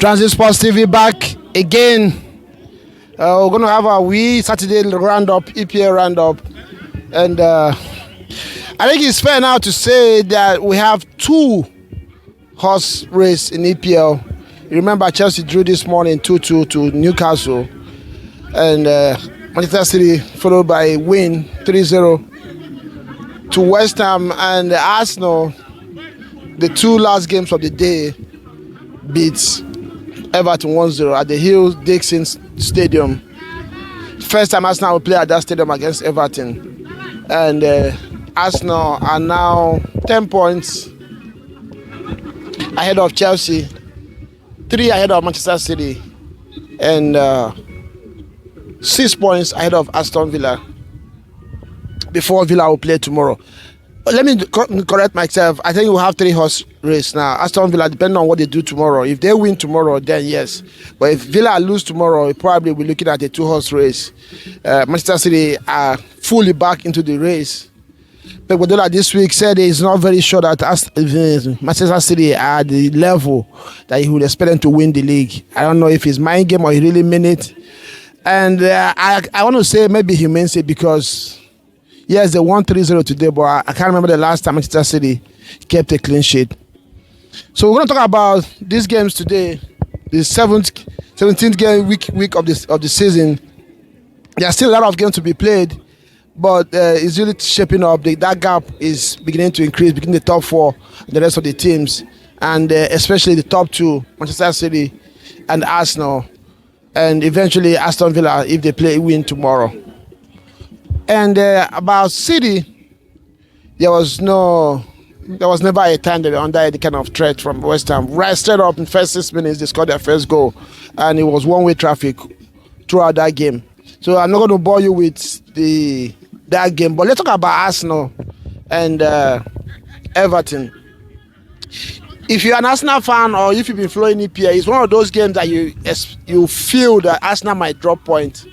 Transit Sports TV back again. We're going to have our Saturday roundup, EPL roundup. And I think it's fair now to say that we have two horse race in EPL. You remember Chelsea drew this morning 2-2 to Newcastle. And Manchester City followed by a win 3-0 to West Ham. And Arsenal, the two last games of the day, beats Everton 1-0 at the Hill-Dixon Stadium. First time Arsenal will play at that stadium against Everton. And Arsenal are now 10 points ahead of Chelsea, 3 ahead of Manchester City, and 6 points ahead of Aston Villa before Villa will play tomorrow. But let me correct myself. I think we'll have 3 horse race now. Aston Villa, depending on what they do tomorrow. If they win tomorrow, then yes. But if Villa lose tomorrow, we probably will be looking at a 2 horse race. Manchester City are fully back into the race. Pep Guardiola this week said he's not very sure that Manchester City are at the level that he would expect them to win the league. I don't know if it's mind game or he really mean it. And I want to say maybe he means it because yes, they won 3-0 today, but I can't remember the last time Manchester City kept a clean sheet. So we're going to talk about these games today, the 17th game week of the season. There are still a lot of games to be played, but it's really shaping up. That gap is beginning to increase between the top 4 and the rest of the teams, and especially the top 2, Manchester City and Arsenal, and eventually Aston Villa if they win tomorrow. And about City, there was never a time they were under any kind of threat from West Ham. Right straight up in the first 6 minutes, they scored their first goal, and it was one-way traffic throughout that game. So I'm not going to bore you with that game, but let's talk about Arsenal and Everton. If you're an Arsenal fan or if you've been following EPL, it's one of those games that you feel that Arsenal might drop points.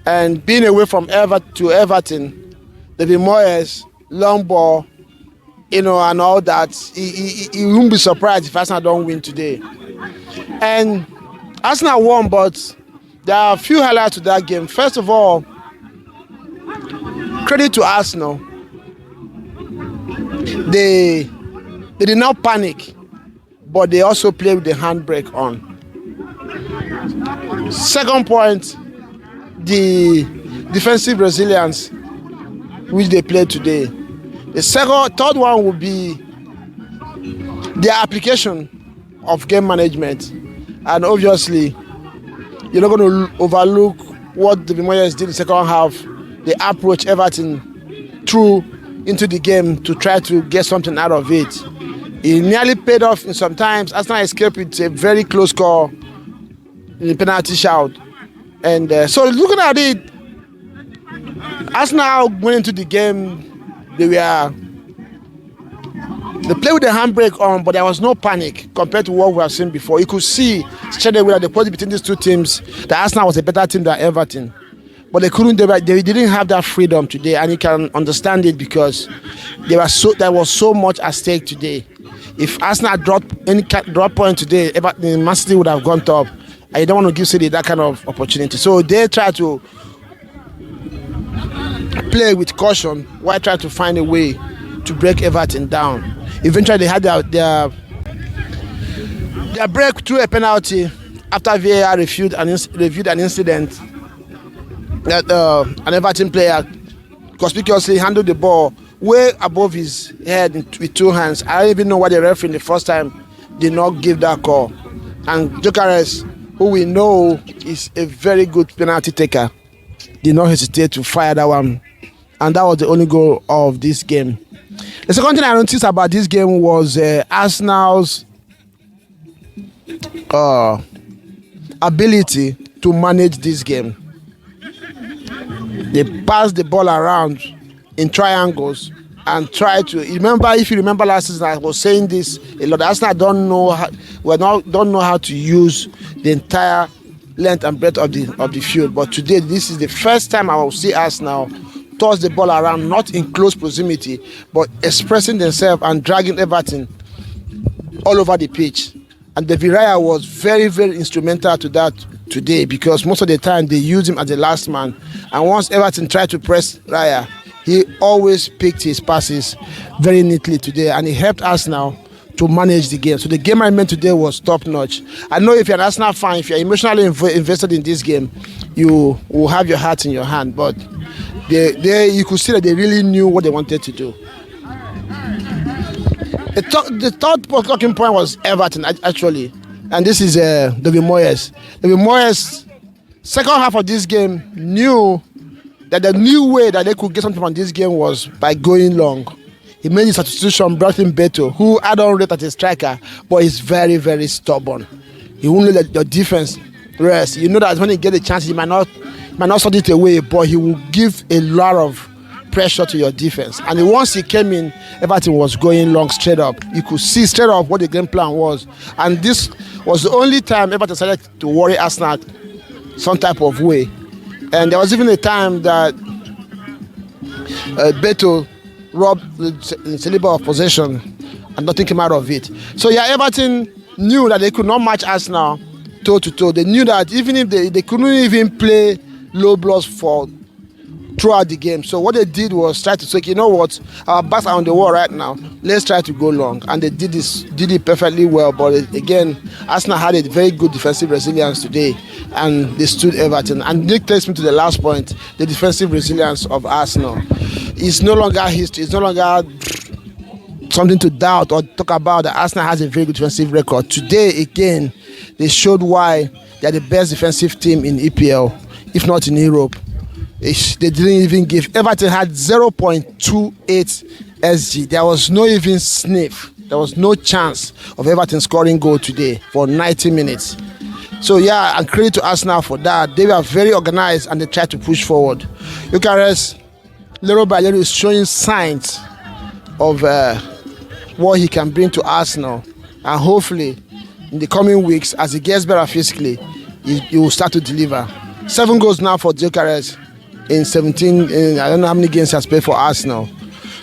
And being away from Everton, David Moyes, long ball, and all that, he won't be surprised if Arsenal don't win today. And Arsenal won, but there are a few highlights to that game. First of all, credit to Arsenal. They did not panic, but they also played with the handbrake on. Second point, the defensive resilience which they played today. The third one will be their application of game management. And obviously, you're not going to overlook what the Moyes did in the second half. They approached Everton through into the game to try to get something out of it. It nearly paid off in some times. Arsenal escaped with a very close call in the penalty shout. And so looking at it, Arsenal went into the game, they played with the handbrake on, but there was no panic compared to what we have seen before. You could see straight away that the quality between these two teams, that Arsenal was a better team than Everton. But they didn't have that freedom today, and you can understand it because there was so much at stake today. If Arsenal dropped point today, Man City would have gone top. I don't want to give City that kind of opportunity. So they try to play with caution while trying to find a way to break Everton down. Eventually, they had their break through a penalty after VAR reviewed an incident that an Everton player conspicuously handled the ball way above his head with 2 hands. I don't even know why the referee the first time did not give that call. And Gyökeres, who we know is a very good penalty taker, did not hesitate to fire that one. And that was the only goal of this game. The second thing I noticed about this game was Arsenal's ability to manage this game. They passed the ball around in triangles and try to if you remember last season, I was saying this a lot. Arsenal don't know how to use the entire length and breadth of the field. But today, this is the first time I will see Arsenal toss the ball around, not in close proximity, but expressing themselves and dragging Everton all over the pitch. And David Raya was very, very instrumental to that today, because most of the time they used him as the last man. And once Everton tried to press Raya, he always picked his passes very neatly today, and he helped Arsenal to manage the game. So the game management today was top notch. I know if you're an Arsenal fan, if you're emotionally invested in this game, you will have your heart in your hand. But you could see that they really knew what they wanted to do. The third talking point was Everton, actually. And this is David Moyes. David Moyes, second half of this game, knew that the new way that they could get something from this game was by going long. He made his substitution, brought in Beto, who I don't rate as a striker, but he's very, very stubborn. He won't let your defense rest. You know that when he gets a chance, he might not sort it away, but he will give a lot of pressure to your defense. And once he came in, Everton was going long straight up. You could see straight up what the game plan was. And this was the only time Everton decided to worry Arsenal some type of way. And there was even a time that Beto robbed Saliba of possession and nothing came out of it. So yeah, Everton knew that they could not match Arsenal toe to toe. They knew that even if they couldn't even play low blocks throughout the game. So what they did was try to say, you know what, our backs are on the wall right now, let's try to go long. And they did it perfectly well. But again, Arsenal had a very good defensive resilience today, and they stood Everton. And Nick takes me to the last point, the defensive resilience of Arsenal. It's no longer history, it's no longer something to doubt or talk about that Arsenal has a very good defensive record. Today, again, they showed why they're the best defensive team in EPL, if not in Europe. They didn't even give. Everton had 0.28 SG. There was no even sniff. There was no chance of Everton scoring goal today for 90 minutes. So yeah, and credit to Arsenal for that. They were very organized and they tried to push forward. Eucharist, little by little, is showing signs of what he can bring to Arsenal. And hopefully, in the coming weeks, as he gets better physically, he will start to deliver. 7 goals now for Eucharist in 17, I don't know how many games he has played for Arsenal.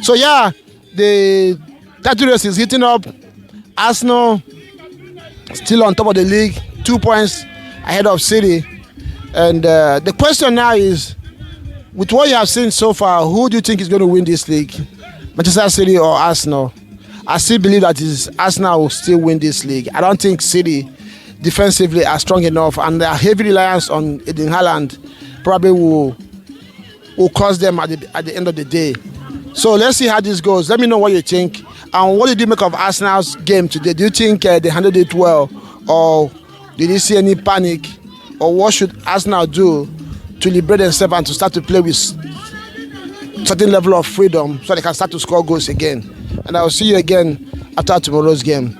So yeah, the title race is heating up. Arsenal still on top of the league, 2 points ahead of City. And the question now is, with what you have seen so far, who do you think is going to win this league? Manchester City or Arsenal? I still believe that Arsenal will still win this league. I don't think City defensively are strong enough, and their heavy reliance on Eden Haaland probably will cost them at the end of the day. So let's see how this goes. Let me know what you think. And what did you make of Arsenal's game today? Do you think they handled it well, or did you see any panic? Or what should Arsenal do to liberate themselves and to start to play with certain level of freedom so they can start to score goals again? And I will see you again after tomorrow's game.